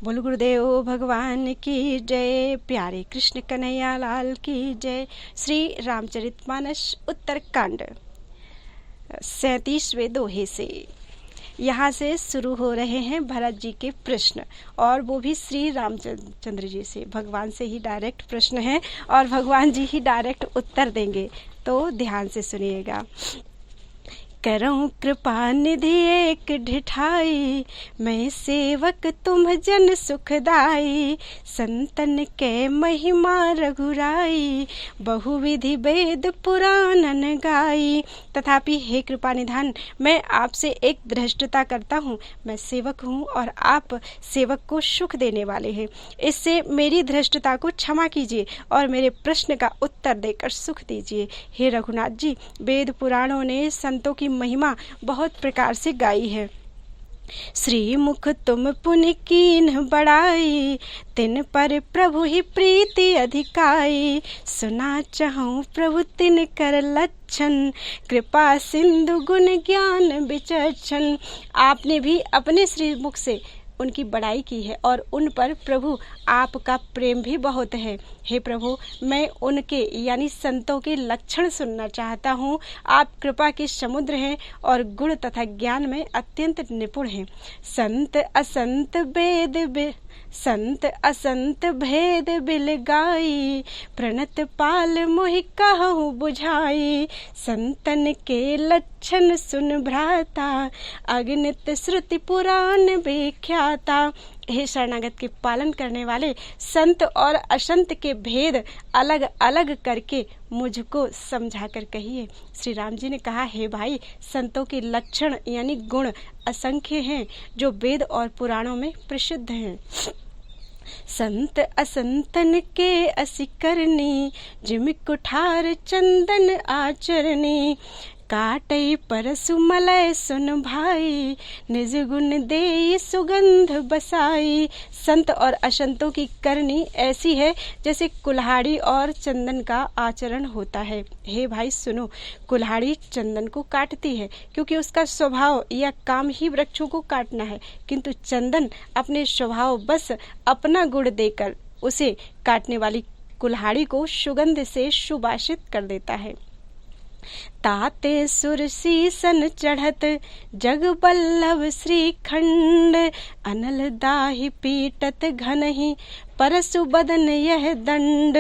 बोल गुरुदेव भगवान की जय। प्यारे कृष्ण कन्हैया लाल की जय। श्री रामचरितमानस उत्तरकांड 37वें दोहे से यहाँ से शुरू हो रहे हैं भरत जी के प्रश्न, और वो भी श्री रामचंद्र जी से। भगवान से ही डायरेक्ट प्रश्न है और भगवान जी ही डायरेक्ट उत्तर देंगे, तो ध्यान से सुनिएगा। करऊं कृपा निधि एक ढिठाई, मैं सेवक तुम जन सुखदाई। संतन के महिमा रघुराई, बहुविधि वेद पुराणन गाई। तथापि हे कृपा निधान, मैं आपसे एक धृष्टता करता हूँ। मैं सेवक हूँ और आप सेवक को सुख देने वाले हैं। इससे मेरी धृष्टता को क्षमा कीजिए और मेरे प्रश्न का उत्तर देकर सुख दीजिए। हे रघुनाथ जी, वेद पुराणों ने संतों की महिमा बहुत प्रकार से गाई है। श्री मुख तुम पुण्य कीन बढ़ाई, तिन पर प्रभु ही प्रीति अधिकाई। सुना चाहूं प्रभु तिन कर लक्षण, कृपा सिंधु गुण ज्ञान विचक्षण। आपने भी अपने श्री मुख से उनकी बड़ाई की है और उन पर प्रभु आपका प्रेम भी बहुत है। हे प्रभु, मैं उनके यानी संतों के लक्षण सुनना चाहता हूँ। आप कृपा के समुद्र हैं और गुण तथा ज्ञान में अत्यंत निपुण हैं। संत असंत भेद बिल गाई, प्रणत पाल मोहि कहूँ बुझाई। संतन के लक्षण सुन भ्राता, अगणित श्रुति पुराण विख्याता। हे शरणागत के पालन करने वाले, संत और असंत के भेद अलग अलग करके मुझको समझा कर कहिए। श्री राम जी ने कहा, हे भाई, संतों के लक्षण यानी गुण असंख्य हैं, जो वेद और पुराणों में प्रसिद्ध हैं। संत असंतन के असी करनी, जिम कुठार चंदन आचरणी। काटई परसु मलय सुन भाई, निज गुण दे सुगंध बसाई। संत और असंतों की करनी ऐसी है जैसे कुल्हाड़ी और चंदन का आचरण होता है। हे भाई सुनो, कुल्हाड़ी चंदन को काटती है क्योंकि उसका स्वभाव या काम ही वृक्षों को काटना है, किंतु चंदन अपने स्वभाव बस अपना गुण देकर उसे काटने वाली कुल्हाड़ी को सुगंध से सुवासित कर देता है। ताते सुर सीसन चढ़त, जग बल्लभ श्रीखंड। अनल दाहि पीटत घनहि, परसु बदन यह दंड।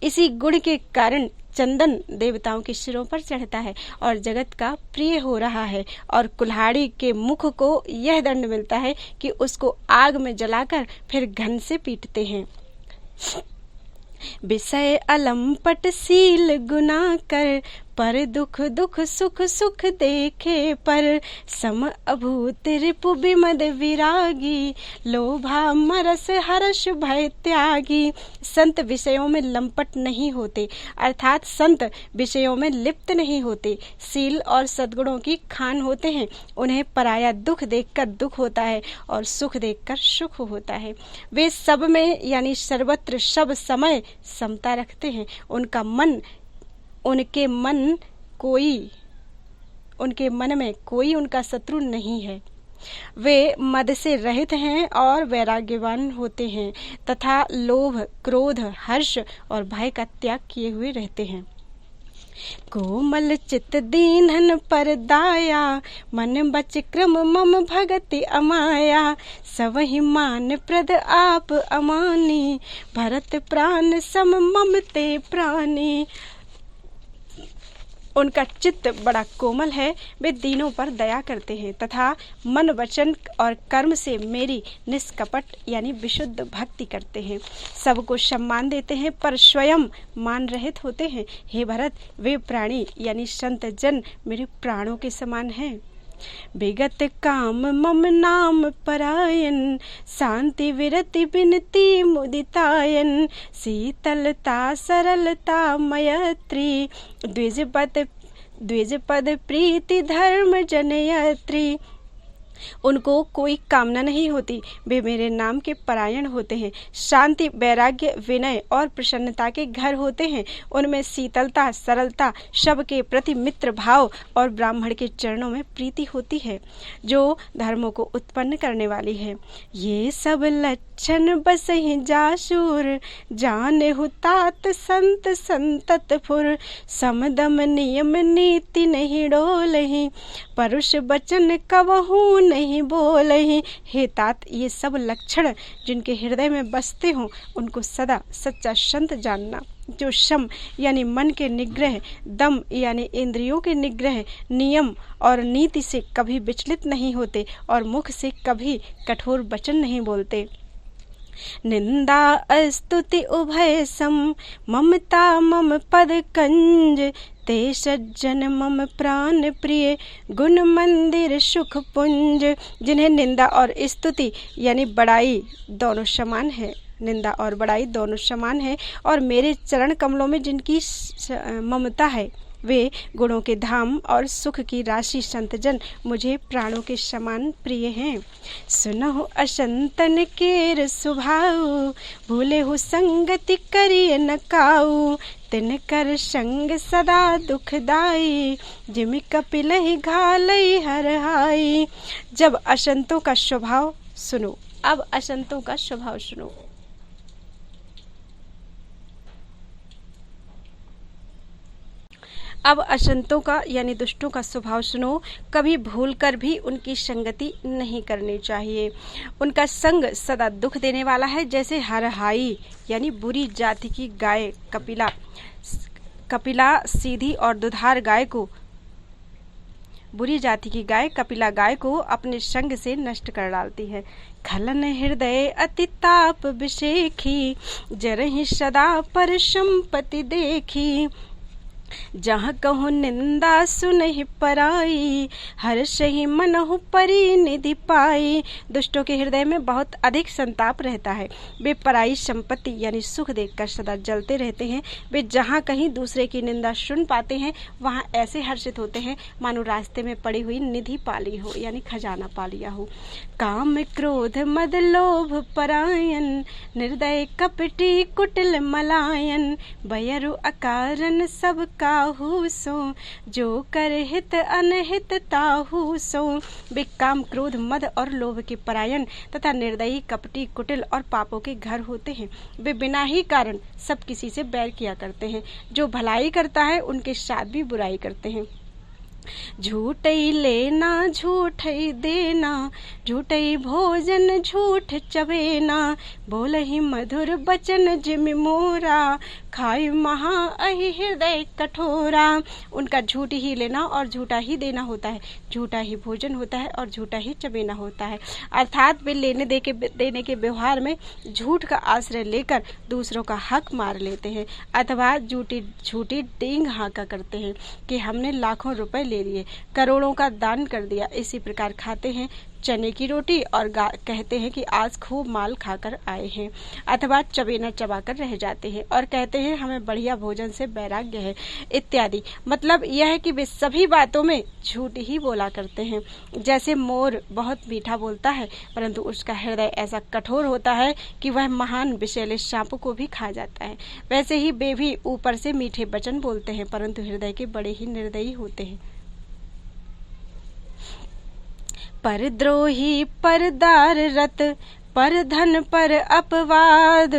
इसी गुण के कारण चंदन देवताओं के सिरों पर चढ़ता है और जगत का प्रिय हो रहा है, और कुल्हाड़ी के मुख को यह दंड मिलता है कि उसको आग में जलाकर फिर घन से पीटते हैं। विषय अलंपट सील गुना कर, पर दुख दुख सुख सुख देखे पर। सम अभूत रिपु विमद विरागी, लोभा मरस हर्ष भय त्यागी। संत विषयों में लंपट नहीं होते, अर्थात संत विषयों में लिप्त नहीं होते। सील और सद्गुणों की खान होते हैं। उन्हें पराया दुख देखकर दुख होता है और सुख देखकर सुख होता है। वे सब में यानी सर्वत्र सब समय समता रखते हैं। उनके मन में कोई उनका शत्रु नहीं है। वे मद से रहित हैं और वैराग्यवान होते हैं तथा लोभ, क्रोध, हर्ष और भय का त्याग किए हुए रहते हैं। कोमल चित दीनहन पर दाया, मन बच क्रम मम भगति अमाया। सवहि मान प्रद आप अमानी, भरत प्राण सम मम ते प्राणी। उनका चित्त बड़ा कोमल है, वे दीनों पर दया करते हैं तथा मन, वचन और कर्म से मेरी निष्कपट यानी विशुद्ध भक्ति करते हैं। सबको सम्मान देते हैं पर स्वयं मान रहित होते हैं। हे भरत, वे प्राणी यानी संत जन मेरे प्राणों के समान हैं। विगत काम मम नाम परायन, शांति विरति बिनती मुदितायन। शीतलता सरलता मयत्री, द्विजपद प्रीति धर्म जनयत्री। उनको कोई कामना नहीं होती, वे मेरे नाम के परायण होते हैं। शांति, वैराग्य, विनय और प्रसन्नता के घर होते हैं। उनमें शीतलता, सरलता, सबके प्रति मित्र भाव और ब्राह्मण के चरणों में प्रीति होती है, जो धर्मों को उत्पन्न करने वाली है। ये सब लक्षण बसहि जासुर, जाने हुतात संत संतत फुर। समदम नियम नीति नहीं डोलहि, परुष बचन कबहू नहीं बोलहि। हे तात, ये सब लक्षण जिनके हृदय में बसते हों, उनको सदा सच्चा संत जानना, जो शम यानी मन के निग्रह, दम यानी इंद्रियों के निग्रह, नियम और नीति से कभी विचलित नहीं होते और मुख से कभी कठोर वचन नहीं बोलते। निंदा स्तुति उभय सम, ममता मम पद कंज। ते सज्जन मम प्राण प्रिय, गुण मंदिर सुख पुंज। जिन्हें निंदा और स्तुति यानी बड़ाई दोनों समान है, निंदा और बड़ाई दोनों समान है, और मेरे चरण कमलों में जिनकी ममता है, वे गुणों के धाम और सुख की राशि संतजन मुझे प्राणों के समान प्रिय हैं। सुनहु असंतन केर सुभाऊ, भूले हो संगति करिए न काऊ। तिन कर संग सदा दुखदाई, जिमि कपिलहि घालई हरहाई। जब असंतों का स्वभाव सुनो, अब असंतों का स्वभाव सुनो। अब असंतों का यानी दुष्टों का स्वभाव सुनो। कभी भूलकर भी उनकी संगति नहीं करनी चाहिए। उनका संग सदा दुख देने वाला है। जैसे हरहाई यानी बुरी जाति की गाय कपिला सीधी और दुधार गाय को, बुरी जाति की गाय कपिला गाय को अपने संग से नष्ट कर डालती है। खलन हृदय अति ताप विषेखी, जरहि सदा पर संपत्ति देखी। जहाँ कहूँ निंदा सुनहि पराई, हर्षहि मनहु परिनिधि पाई। दुष्टों के हृदय में बहुत अधिक संताप रहता है। वे पराई संपत्ति यानी सुख देखकर सदा जलते रहते हैं। वे जहाँ कहीं दूसरे की निंदा सुन पाते हैं, वहाँ ऐसे हर्षित होते हैं मानो रास्ते में पड़ी हुई निधि पाली हो यानी खजाना पा लिया हो। काम क्रोध मद लोभ परायन, निर्दय कपटी कुटिल मलायन। बयरु अकारण सब काहू सो, जो कर हित अनहित ताहू सो। वे काम, क्रोध, मद और लोभ के परायण तथा निर्दयी, कपटी, कुटिल और पापों के घर होते हैं। वे बिना ही कारण सब किसी से बैर किया करते हैं। जो भलाई करता है उनके साथ भी बुराई करते हैं। झूठई लेना झूठई देना, झूठई भोजन झूठ चबेना। बोलहि मधुर बचन जिमि मोरा, खाई महा अहि हृदय कठोरा। उनका झूठ ही लेना और झूठा ही देना होता है, झूठा ही भोजन होता है और झूठा ही चबेना होता है। अर्थात वे लेने देने के व्यवहार में झूठ का आश्रय लेकर दूसरों का हक मार लेते हैं, अथवा झूठी डींग हाँका करते हैं कि हमने लाखों रुपए ले लिए, करोड़ों का दान कर दिया। इसी प्रकार खाते हैं चने की रोटी और कहते हैं कि आज खूब माल खाकर आए हैं, अथवा चबेना चबाकर रह जाते हैं और कहते हैं हमें बढ़िया भोजन से वैराग्य है इत्यादि। मतलब यह है कि वे सभी बातों में झूठ ही बोला करते हैं। जैसे मोर बहुत मीठा बोलता है, परंतु उसका हृदय ऐसा कठोर होता है कि वह महान विषैले सांपों को भी खा जाता है, वैसे ही वे भी ऊपर से मीठे वचन बोलते हैं, परंतु हृदय के बड़े ही निर्दयी होते हैं। पर द्रोही पर दार रत, पर धन पर अपवाद।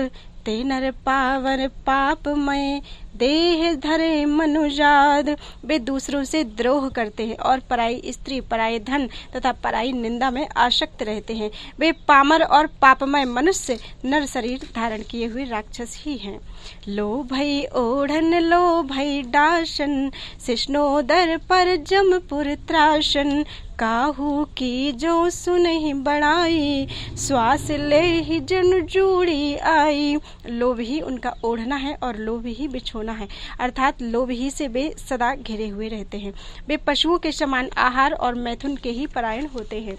ते नर पावन पापमय, देह धरे मनुजाद। वे दूसरों से द्रोह करते हैं और पराई स्त्री, पराई धन तथा पराई निंदा में आसक्त रहते हैं। वे पामर और पापमय मनुष्य नर शरीर धारण किए हुए राक्षस ही हैं। लो भई ओढ़न लो भई डाशन, शिष्णोदर पर जमपुर त्राशन। काहू की जो सुनहि बड़ाई, श्वास ले ही जन जूड़ी आई। लोभ ही उनका ओढ़ना है और लोभ ही बिछोना है, अर्थात लोभ ही से वे सदा घिरे हुए रहते हैं। वे पशुओं के समान आहार और मैथुन के ही परायण होते हैं।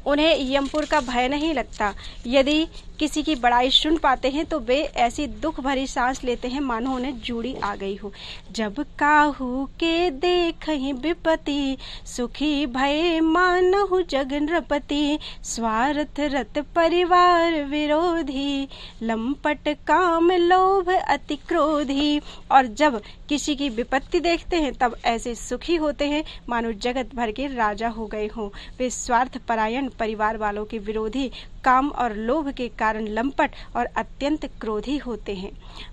उन्हें यमपुर का भय नहीं लगता। यदि किसी की बड़ाई सुन पाते हैं तो वे ऐसी दुख भरी सांस लेते हैं मानो उन्हें जूड़ी आ गई हो। जब काहू के देखहि विपत्ति, सुखी भये मानहु जग नृपति। स्वार्थ रत परिवार विरोधी, लंपट काम लोभ अति क्रोधी। और जब किसी की विपत्ति देखते हैं तब ऐसे सुखी होते हैं मानो जगत भर के राजा हो गए हों। वे स्वार्थ परायण, परिवार वालों के विरोधी, काम और लोभ के कारण लंपट और अत्यंत क्रोधी होते हैं।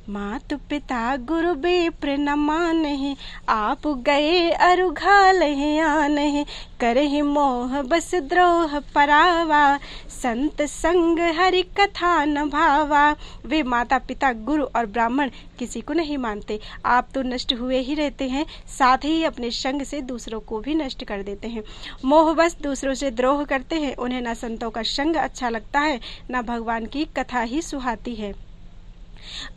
मातु पिता गुरु बेप्र न मानहि, आप गए अरु घालहि आनहि। करहि मोह बस द्रोह परावा, संत संग हरि कथा न भावा। वे माता पिता गुरु और ब्राह्मण किसी को नहीं मानते। आप तो नष्ट हुए ही रहते हैं, साथ ही अपने संग से दूसरों को भी नष्ट कर देते हैं। मोह बस दूसरों से द्रोह करते हैं। उन्हें न संतों का संग अच्छा लगता है, न भगवान की कथा ही सुहाती है।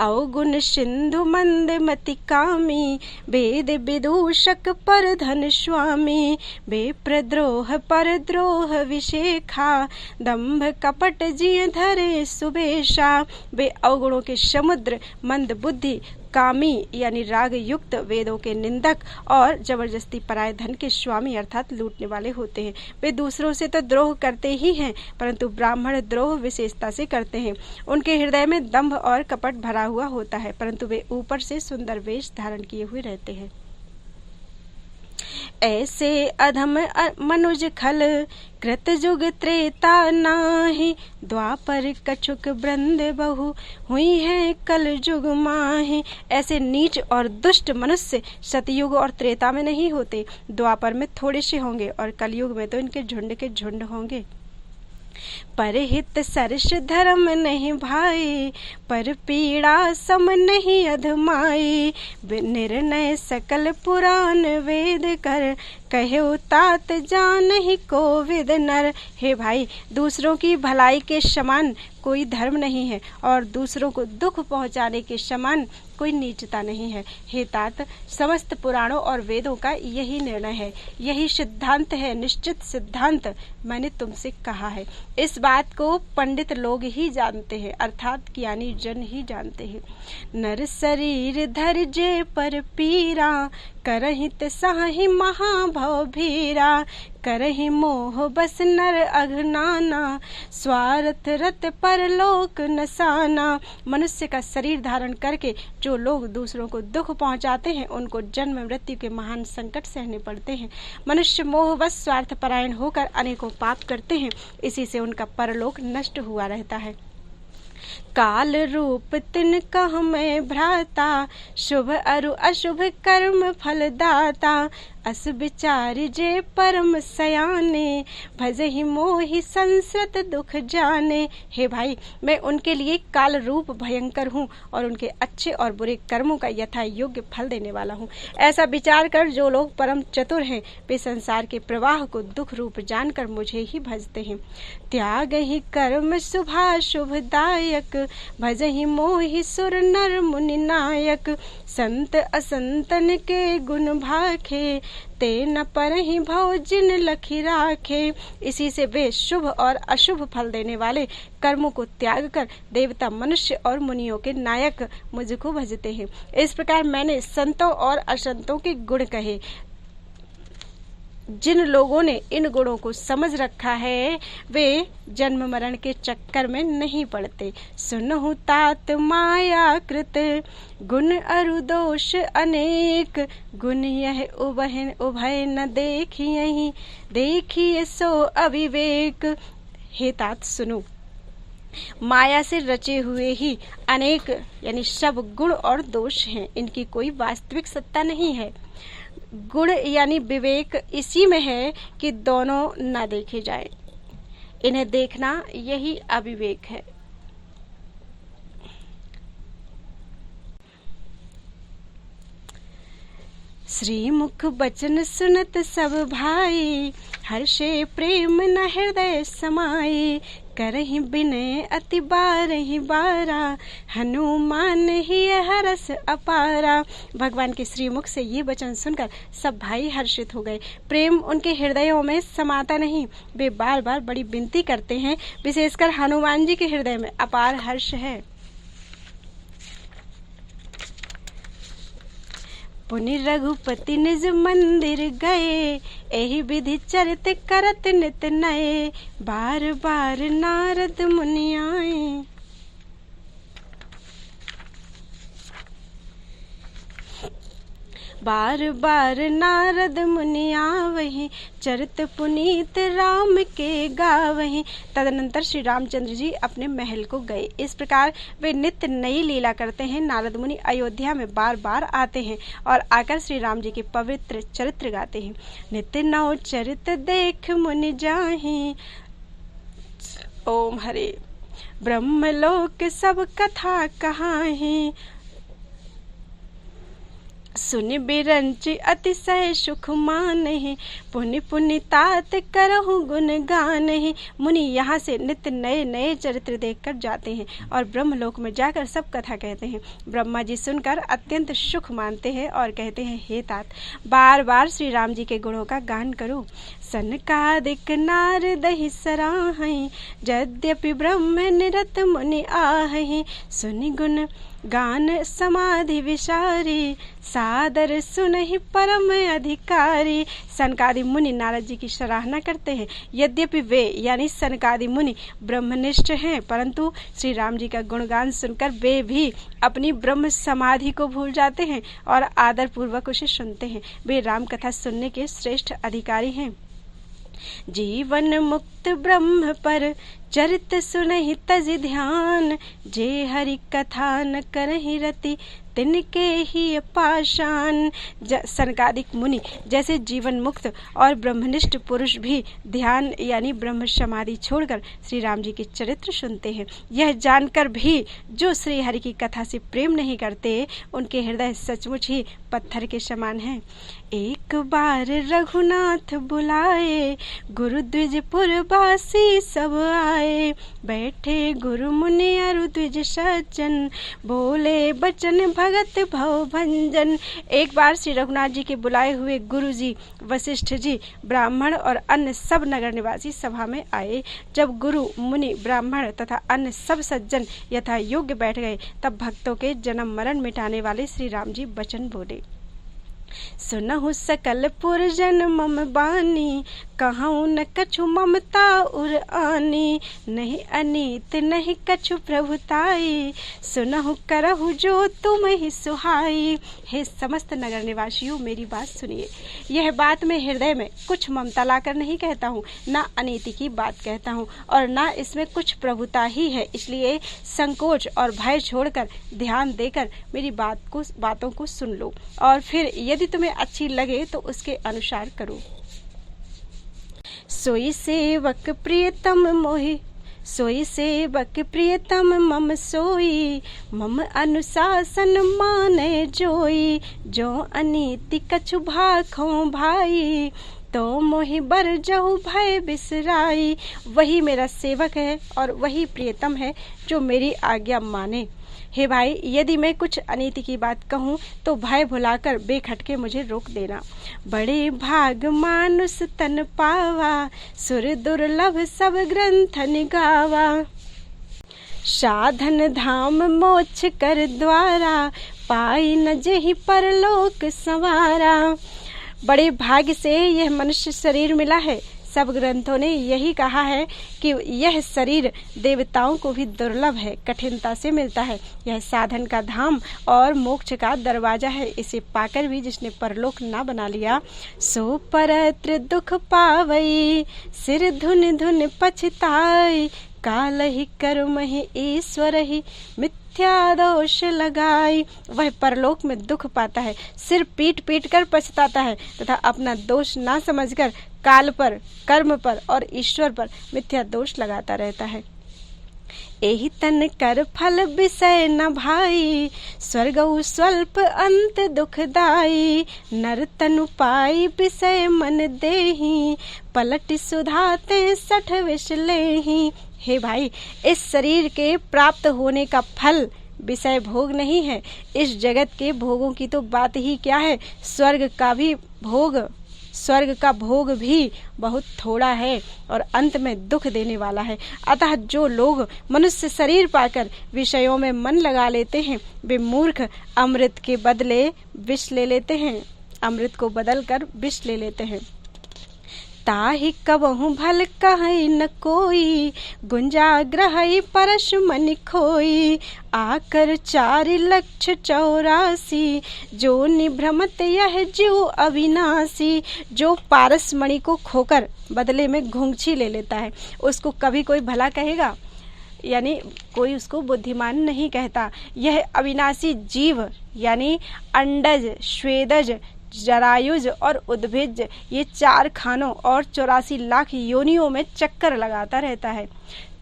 अवगुण सिंधु मंद मति कामी, वेद विदूषक पर धन स्वामी। बेप्रद्रोह पर द्रोह विशेखा, दंभ कपट जिय धरे सुबेशा। वे अवगुणों के समुद्र, मंद बुद्धि, कामी यानी राग युक्त, वेदों के निंदक और जबरदस्ती पराये धन के स्वामी अर्थात लूटने वाले होते हैं। वे दूसरों से तो द्रोह करते ही हैं, परंतु ब्राह्मण द्रोह विशेषता से करते हैं। उनके हृदय में दंभ और कपट भरा हुआ होता है, परंतु वे ऊपर से सुंदर वेश धारण किए हुए रहते हैं। ऐसे अधम मनुज खल, कृत युग त्रेता नाही। द्वापर कछुक वृंद बहु, हुई है कल युग माही। ऐसे नीच और दुष्ट मनुष्य सतयुग और त्रेता में नहीं होते, द्वापर में थोड़े से होंगे और कलयुग में तो इनके झुंड के झुंड होंगे। परहित सरस धर्म नहीं भाई, पर पीड़ा सम नहीं अधमाई। निर्णय सकल पुराण वेद कर, कहे तात जानहि कोविद नर। हे भाई, दूसरों की भलाई के समान कोई धर्म नहीं है और दूसरों को दुख पहुंचाने के समान कोई नीचता नहीं है। हे तात, समस्त पुराणों और वेदों का यही निर्णय है, यही सिद्धांत है, निश्चित सिद्धांत मैंने तुमसे कहा है। इस बात को पंडित लोग ही जानते हैं, अर्थात ज्ञानी जन ही जानते हैं। नर शरीर धर जे पर पीरा, करहित साहि महाभव भीरा। करहि मोह बस नर अघनाना, स्वार्थ रत परलोक नसाना। मनुष्य का शरीर धारण करके जो लोग दूसरों को दुख पहुंचाते हैं, उनको जन्म मृत्यु के महान संकट सहने पड़ते हैं। मनुष्य मोह बस स्वार्थ परायण होकर अनेकों पाप करते हैं, इसी से उनका परलोक नष्ट हुआ रहता है। काल रूप तिन कह मैं भ्राता, शुभ अरु अशुभ कर्म फल दाता। अस विचारि जे परम सयाने, भजहि मोहि संसृत दुख जाने। हे भाई, मैं उनके लिए काल रूप भयंकर हूँ और उनके अच्छे और बुरे कर्मों का यथा योग्य फल देने वाला हूँ। ऐसा विचार कर जो लोग परम चतुर हैं, वे संसार के प्रवाह को दुख रूप जानकर मुझे ही भजते हैं। त्याग ही कर्म शुभाशुभदायक, भजहि मोहि सुर नर मुनि नायक। संत असंतन के गुण भाखे, ते न परहि भव जिन लखी राखे। इसी से वे शुभ और अशुभ फल देने वाले कर्मों को त्याग कर देवता, मनुष्य और मुनियों के नायक मुझको भजते हैं। इस प्रकार मैंने संतों और असंतों के गुण कहे। जिन लोगों ने इन गुणों को समझ रखा है, वे जन्म मरण के चक्कर में नहीं पड़ते। सुनहु तात माया कृत, गुण अरु दोष अनेक। गुण यह उभय न देखिए, देखिए सो अविवेक। हे तात सुनो, माया से रचे हुए ही अनेक यानी सब गुण और दोष हैं, इनकी कोई वास्तविक सत्ता नहीं है। गुण यानी विवेक इसी में है कि दोनों न देखे जाए, इन्हें देखना यही अविवेक है। श्रीमुख बचन सुनत सब भाई, हर्षे प्रेम न हृदय समाई। करहि विनय अति बारहि बारा, हनुमान ही हरस अपारा। भगवान के श्रीमुख से ये वचन सुनकर सब भाई हर्षित हो गए। प्रेम उनके हृदयों में समाता नहीं, वे बार बार बड़ी विनती करते हैं। विशेषकर हनुमान जी के हृदय में अपार हर्ष है। पुनि रघुपति निज मंदिर गए, एहि विधि चरित करत नित नए, बार बार नारद मुनि आए। बार बार नारद मुनि आवहि, चरित पुनीत राम के गावहि। तदनंतर श्री रामचंद्र जी अपने महल को गए। इस प्रकार वे नित्य नई लीला करते हैं। नारद मुनि अयोध्या में बार बार आते हैं और आकर श्री राम जी के पवित्र चरित्र गाते हैं। नित्य नौ चरित देख मुनि जाहि, ओम हरे। ब्रह्मलोक सब कथा कहाहि, सुनि बिरंचि अतिशय सुख मानहि, पुनि पुनि तात करहु गुण गानहि। मुनि यहाँ से नित्य नए नए चरित्र देखकर जाते हैं और ब्रह्मलोक में जाकर सब कथा कहते हैं। ब्रह्मा जी सुनकर अत्यंत सुख मानते हैं और कहते हैं, हे तात, बार बार श्री राम जी के गुणों का गान करो। सनकादिक नारदहि सराहहि, यद्यपि ब्रह्म निरत मुनि आहहि, सुनि गुण गान समाधि विचारी, सादर सुनहि परम अधिकारी। सनकादि मुनि नारद जी की सराहना करते हैं। यद्यपि वे यानी सनकादि मुनि ब्रह्मनिष्ठ हैं, परंतु श्री राम जी का गुणगान सुनकर वे भी अपनी ब्रह्म समाधि को भूल जाते हैं और आदर पूर्वक उसे सुनते हैं। वे राम कथा सुनने के श्रेष्ठ अधिकारी हैं। जीवन मुक्त ब्रह्म पर चरित सुनहि तज ध्यान, जे हरि कथा न करहि रति, तिनके ही पाषाण। सनकादिक मुनि जैसे जीवन मुक्त और ब्रह्मनिष्ठ पुरुष भी ध्यान यानी ब्रह्म समाधि छोड़कर श्री राम जी के चरित्र सुनते हैं। यह जानकर भी जो श्री हरि की कथा से प्रेम नहीं करते, उनके हृदय सचमुच ही पत्थर के समान हैं। एक बार रघुनाथ बुलाए, गुरु द्विजपुर वासी सब आए, बैठे गुरु मुनि अरु द्विज सज्जन, बोले बचन भगत भव भंजन। एक बार श्री रघुनाथ जी के बुलाए हुए गुरु जी, वशिष्ठ जी, ब्राह्मण और अन्य सब नगर निवासी सभा में आए। जब गुरु मुनि ब्राह्मण तथा अन्य सब सज्जन यथा योग्य बैठ गए, तब भक्तों के जन्म मरण मिटाने वाले श्री राम जी वचन बोले। सुनहु सकल पुरजन मम बानी, कहूँ न कछु ममता उर आनी, नहीं अनीत नहीं कछु प्रभुताई, सुनहु करहु जो तुम ही सुहाई। हे समस्त नगर निवासियों, मेरी बात सुनिए। यह बात मैं हृदय में कुछ ममता लाकर नहीं कहता हूँ, ना अनीति की बात कहता हूँ और ना इसमें कुछ प्रभुता ही है। इसलिए संकोच और भय छोड़कर ध्यान देकर मेरी बातों को सुन लो और फिर यदि तुम्हें अच्छी लगे तो उसके अनुसार करो। सोई सेवक प्रियतम मोहि, सोई सेवक प्रियतम मम सोई, मम अनुशासन माने जोई, जो अनीति कछु भाखों भाई, तो मोहि बर जहु भय बिसराई। वही मेरा सेवक है और वही प्रियतम है जो मेरी आज्ञा माने। हे भाई, यदि मैं कुछ अनीति की बात कहूँ तो भय भुलाकर बेखटके मुझे रोक देना। बड़े भाग मानुष तन पावा, सुर दुर्लभ सब ग्रंथन गावा, साधन धाम मोक्ष कर द्वारा, पाई न जेहि परलोक संवारा। बड़े भाग्य से यह मनुष्य शरीर मिला है। सब ग्रंथों ने यही कहा है कि यह शरीर देवताओं को भी दुर्लभ है, कठिनता से मिलता है। यह साधन का धाम और मोक्ष का दरवाजा है। इसे पाकर भी जिसने परलोक ना बना लिया, सो परत्र दुख पावई, सिर धुन धुन पछताई, काल ही कर्म ही ईश्वर ही मिथ्या दोष लगाई। वह परलोक में दुख पाता है, सिर पीट पीट कर पछताता है तथा अपना दोष ना समझकर काल पर, कर्म पर और ईश्वर पर मिथ्या दोष लगाता रहता है। एहि तन कर फल विषय न भाई, स्वर्गौ स्वल्प अंत दुखदाई, नर तनु पाई विषय मन देहि, पलट सुधाते सठ विष लेहि। हे भाई, इस शरीर के प्राप्त होने का फल विषय भोग नहीं है। इस जगत के भोगों की तो बात ही क्या है, स्वर्ग का भोग भी बहुत थोड़ा है और अंत में दुख देने वाला है। अतः जो लोग मनुष्य शरीर पाकर विषयों में मन लगा लेते हैं, वे मूर्ख अमृत के बदले विष ले लेते हैं, अमृत को बदल कर विष ले लेते हैं। ताहि कबहु भल कहई न कोई, गुंजाग्रहई परश मन खोई। आकर 4,84,000 जो निभ्रमत यह जीव अविनाशी। जो पारस मणि को खोकर बदले में घुंघची ले लेता है, उसको कभी कोई भला कहेगा? यानी कोई उसको बुद्धिमान नहीं कहता। यह अविनाशी जीव यानी अंडज, श्वेदज, जरायुज और उद्भिज, ये 4 खानों और 84 लाख योनियों में चक्कर लगाता रहता है।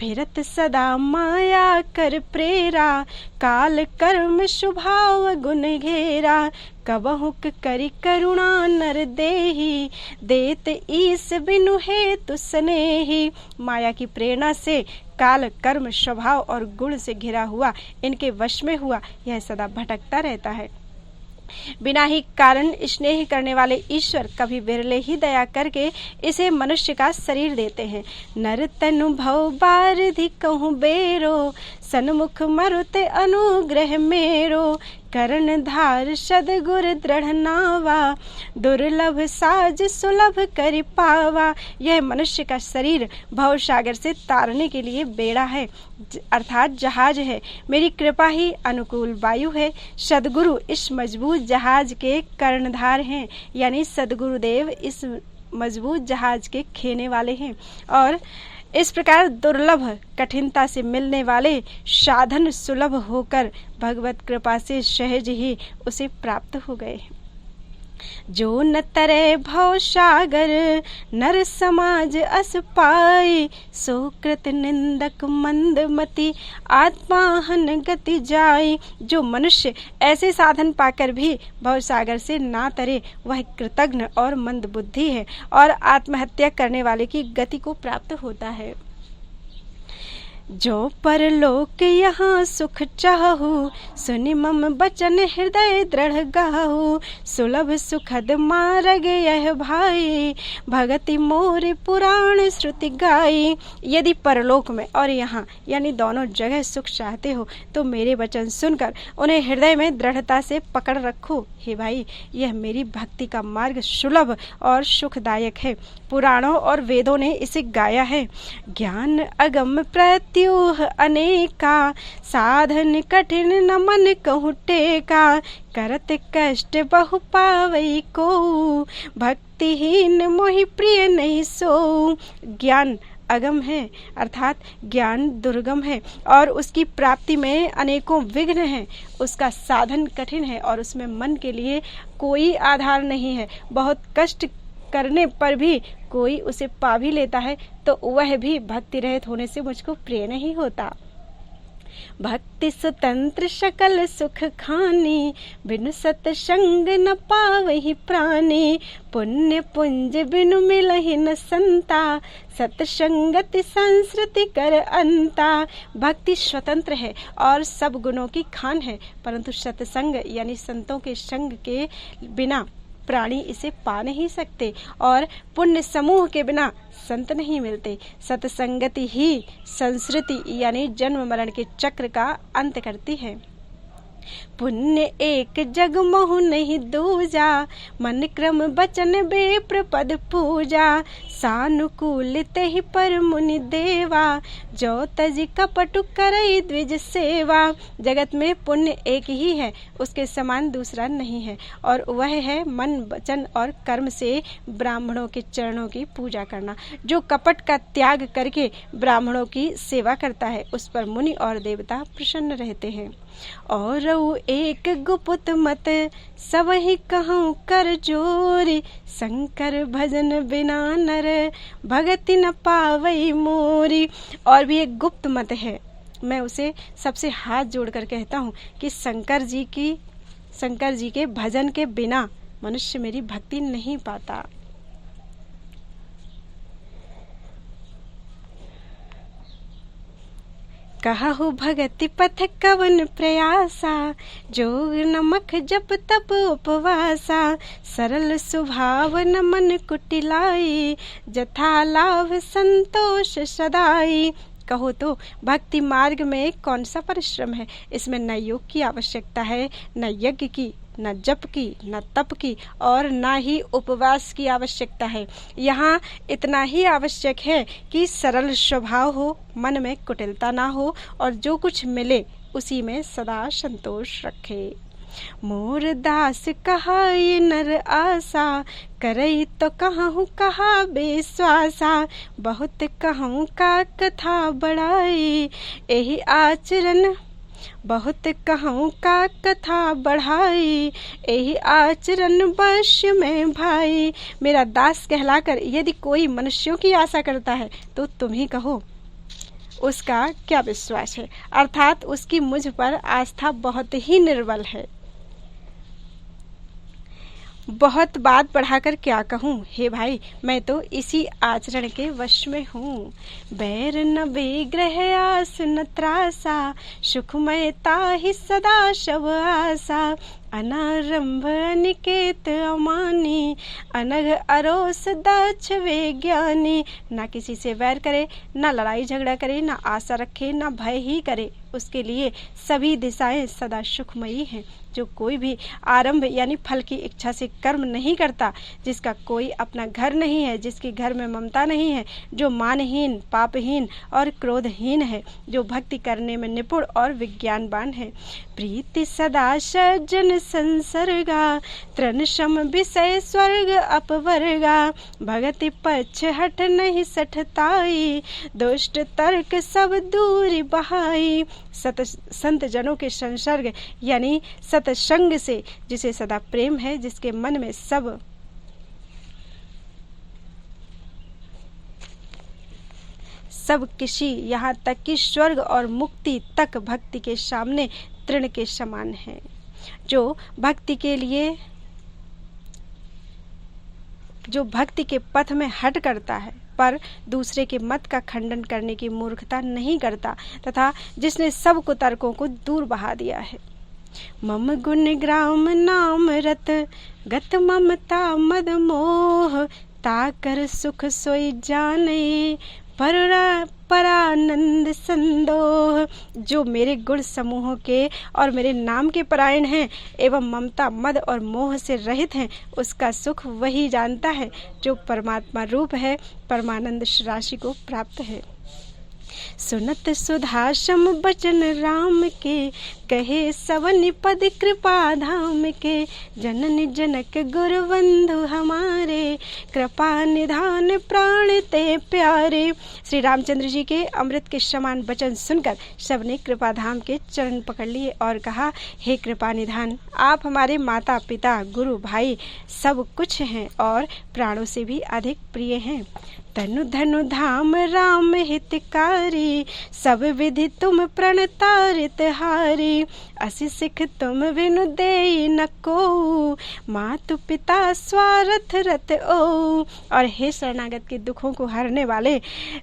फिरत सदा माया कर प्रेरा, काल कर्म स्वभाव गुण घेरा। कबहुक करि करुणा नर देही, देत ईस बिनु हेतु स्नेही। माया की प्रेरणा से काल कर्म स्वभाव और गुण से घिरा हुआ, इनके वश में हुआ, यह सदा भटकता रहता है। बिना ही कारण स्नेह करने वाले ईश्वर कभी विरले ही दया करके इसे मनुष्य का शरीर देते हैं। नर तनु भव बारिधि कहूँ बेरो, सन्मुख मरुते अनुग्रह मेरो। करण धार सदगुर दृढ़ नावा, दुर्लभ साज सुलभ करि पावा। यह मनुष्य का शरीर भव सागर से तारने के लिए बेड़ा है, अर्थात जहाज है। मेरी कृपा ही अनुकूल वायु है। सदगुरु इस मजबूत जहाज के कर्णधार हैं, यानी सदगुरुदेव इस मजबूत जहाज के खेने वाले हैं। और इस प्रकार दुर्लभ कठिनता से मिलने वाले साधन सुलभ होकर भगवत कृपा से सहज ही उसे प्राप्त हो गए। जो न तरे भव सागर, नर समाज अस पाई। सो कृत निंदक मंदमति, आत्माहन गति जाई। जो मनुष्य ऐसे साधन पाकर भी भव सागर से ना तरे, वह कृतघ्न और मंद बुद्धि है और आत्महत्या करने वाले की गति को प्राप्त होता है। जो परलोक यहाँ सुख चाहू, सुनि मम बचन हृदय दृढ़ गाहू। सुलभ सुखद मार्ग यह भाई, भगति मोर पुराण श्रुति गाई। यदि परलोक में और यहाँ यानी दोनों जगह सुख चाहते हो तो मेरे वचन सुनकर उन्हें हृदय में दृढ़ता से पकड़ रखो। हे भाई, यह मेरी भक्ति का मार्ग सुलभ और सुखदायक है। पुराणों और वेदों ने इसे गाया है। ज्ञान अगम प्रत्यूह अनेका, साधन कठिन न मन कहूँ टेका। करत कष्ट बहु पावई को, भक्तिहीन मोहि प्रिय नहीं सो। ज्ञान अगम है, अर्थात ज्ञान दुर्गम है और उसकी प्राप्ति में अनेकों विघ्न हैं। उसका साधन कठिन है और उसमें मन के लिए कोई आधार नहीं है। बहुत कष्ट करने पर भी कोई उसे पा भी लेता है तो वह भी भक्ति रहित होने से मुझको प्रिय नहीं होता। भक्ति स्वतंत्र सकल सुख खानी, बिनु सतसंग न पावहि प्राणी। पुण्य पुंज बिनु मिलहि न संता, सतसंगति संस्कृति कर अंता। भक्ति स्वतंत्र है और सब गुणों की खान है, परंतु सत्संग यानी संतों के संग के बिना प्राणी इसे पा नहीं सकते और पुण्य समूह के बिना संत नहीं मिलते। सत्संगति ही संस्कृति यानी जन्म मरण के चक्र का अंत करती है। पुण्य एक जग मोह नहीं दूजा, मन क्रम बचन बेप्र पद पूजा। सानुकूल तेहि पर मुनि देवा, जो तजी कपटु करई द्विज सेवा। जगत में पुण्य एक ही है, उसके समान दूसरा नहीं है और वह है मन वचन और कर्म से ब्राह्मणों के चरणों की पूजा करना। जो कपट का त्याग करके ब्राह्मणों की सेवा करता है उस पर मुनि और देवता प्रसन्न रहते हैं। और एक गुप्त मत सबहि कहूँ कर जोरी, शंकर भजन बिना नर भगति न पावई मोरी। और भी एक गुप्त मत है, मैं उसे सबसे हाथ जोड़कर कहता हूँ कि शंकर जी के भजन के बिना मनुष्य मेरी भक्ति नहीं पाता। कहु भगति पथ कवन प्रयासा, जोग नमक जप तप उपवासा, सरल स्वभाव न मन कुटिलाई, जथा लाभ संतोष सदाई। कहो तो भक्ति मार्ग में कौन सा परिश्रम है? इसमें न योग की आवश्यकता है, न यज्ञ की, न जप की, न तप की, और न ही उपवास की आवश्यकता है। यहाँ इतना ही आवश्यक है कि सरल स्वभाव हो, मन में कुटिलता ना हो, और जो कुछ मिले उसी में सदा संतोष रखे। मोर दास कहाई नर आशा, करई तो कहूँ कहा बेश्वासा, बहुत कहूँ का कथा बढ़ाई, यही आचरण बहुत कहूँ का कथा बढ़ाई, यही आचरण वश में भाई। मेरा दास कहलाकर यदि कोई मनुष्यों की आशा करता है तो तुम ही कहो उसका क्या विश्वास है, अर्थात उसकी मुझ पर आस्था बहुत ही निर्बल है। बहुत बात बढ़ाकर क्या कहूँ, हे भाई मैं तो इसी आचरण के वश में हूँ। बैर न बेग्रह आस न त्रासा, सुखमय ताहि सदा शव आशा, अनारंभ अनिकेत अमानी, अनघ अरोस दक्ष विज्ञानी। ना किसी से वैर करे, ना लड़ाई झगड़ा करे, ना आशा रखे, ना भय ही करे, उसके लिए सभी दिशाएं सदा सुखमयी हैं। जो कोई भी आरंभ यानी फल की इच्छा से कर्म नहीं करता, जिसका कोई अपना घर नहीं है, जिसके घर में ममता नहीं है, जो मानहीन, पापहीन और क्रोधहीन है, जो भक्ति करने में निपुण और विज्ञानवान है। प्रीति सदा सज्जन संसर्गा, तृण सम विषय स्वर्ग अपवर्गा, भगति पक्ष हट नहीं सठताई, दुष्ट तर्क सब दूरी बहाई। संत जनों के संसर्ग यानी सत्संग से जिसे सदा प्रेम है, जिसके मन में सब किसी यहाँ तक कि स्वर्ग और मुक्ति तक भक्ति के सामने तृण के समान है। जो भक्ति के पथ में हट करता है पर दूसरे के मत का खंडन करने की मूर्खता नहीं करता, तथा जिसने सब कुतर्कों को दूर बहा दिया है। मम गुण ग्राम नाम रत, गत ममता मद मोह, ताकर सुख सोई जाने, परानंद संदोह। जो मेरे गुण समूहों के और मेरे नाम के परायण हैं एवं ममता मद और मोह से रहित हैं, उसका सुख वही जानता है जो परमात्मा रूप है, परमानंद राशि को प्राप्त है। सुनत सुधा सम बचन राम के, कहे सवन पद कृपा धाम के, जननी जनक गुरु बंधु हमारे, कृपा निधान प्राण ते प्यारे। श्री रामचंद्र जी के अमृत के समान वचन सुनकर सबने कृपा धाम के चरण पकड़ लिए और कहा, हे कृपा निधान, आप हमारे माता पिता गुरु भाई सब कुछ हैं और प्राणों से भी अधिक प्रिय हैं। तनु धनु धाम राम हितकारी, सब विधि तुम प्रणतारित हारी, असि सिख तुम बिनु देई न को, मातु पिता स्वार्थ रत ओ। और हे शरणागत के दुखों को हरने वाले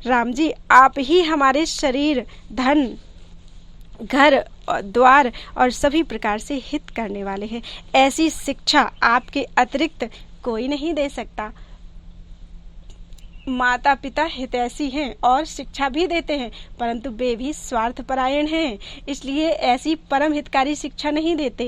राम जी, आप ही हमारे शरीर, धन, घर, द्वार और सभी प्रकार से हित करने वाले हैं। ऐसी शिक्षा आपके अतिरिक्त कोई नहीं दे सकता। माता पिता हितैषी हैं और शिक्षा भी देते हैं, परंतु वे भी स्वार्थपरायण हैं, इसलिए ऐसी परम हितकारी शिक्षा नहीं देते।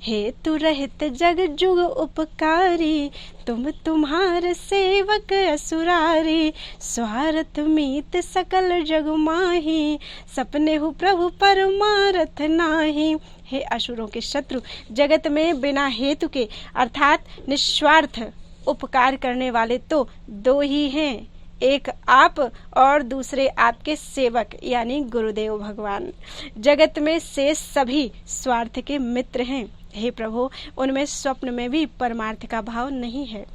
हेतु रहित जग जुग उपकारी, तुम तुम्हार सेवक असुरारी, स्वार्थ मीत सकल जग माही, सपने हु प्रभु परमारथ नाही। हे असुरों के शत्रु, जगत में बिना हेतु के अर्थात निस्वार्थ उपकार करने वाले तो दो ही हैं, एक आप और दूसरे आपके सेवक यानी गुरुदेव भगवान। जगत में से सभी स्वार्थ के मित्र हैं। हे प्रभु, उनमें स्वप्न में भी परमार्थ का भाव नहीं है।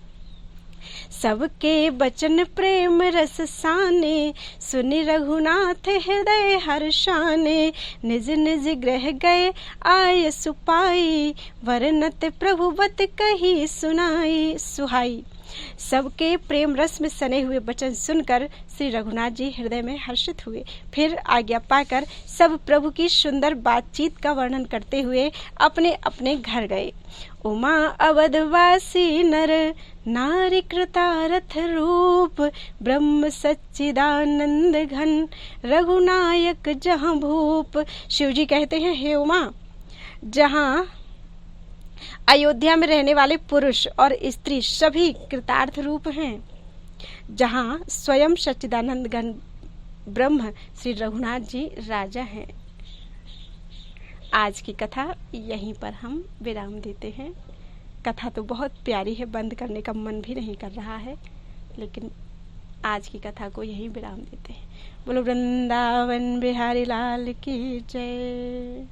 सबके बचन प्रेम रस साने, सुनि रघुनाथ हृदय हर्षाने, निज निज ग्रह गए आय सुपाई, वरनत प्रभु बत कही सुहाई। सबके प्रेम रस में सने हुए वचन सुनकर श्री रघुनाथ जी हृदय में हर्षित हुए। फिर आज्ञा पाकर सब प्रभु की सुंदर बातचीत का वर्णन करते हुए अपने अपने घर गए। उमा अवधवासी नर नारी कृतारथ रूप, ब्रह्म सच्चिदानंद घन रघुनायक जहाँ भूप। शिव जी कहते हैं, हे उमा, जहाँ अयोध्या में रहने वाले पुरुष और स्त्री सभी कृतार्थ रूप हैं, जहाँ स्वयं सच्चिदानंद घन ब्रह्म श्री रघुनाथ जी राजा हैं। आज की कथा यहीं पर हम विराम देते हैं। कथा तो बहुत प्यारी है, बंद करने का मन भी नहीं कर रहा है, लेकिन आज की कथा को यहीं विराम देते हैं। बोलो वृंदावन बिहारी लाल की जय।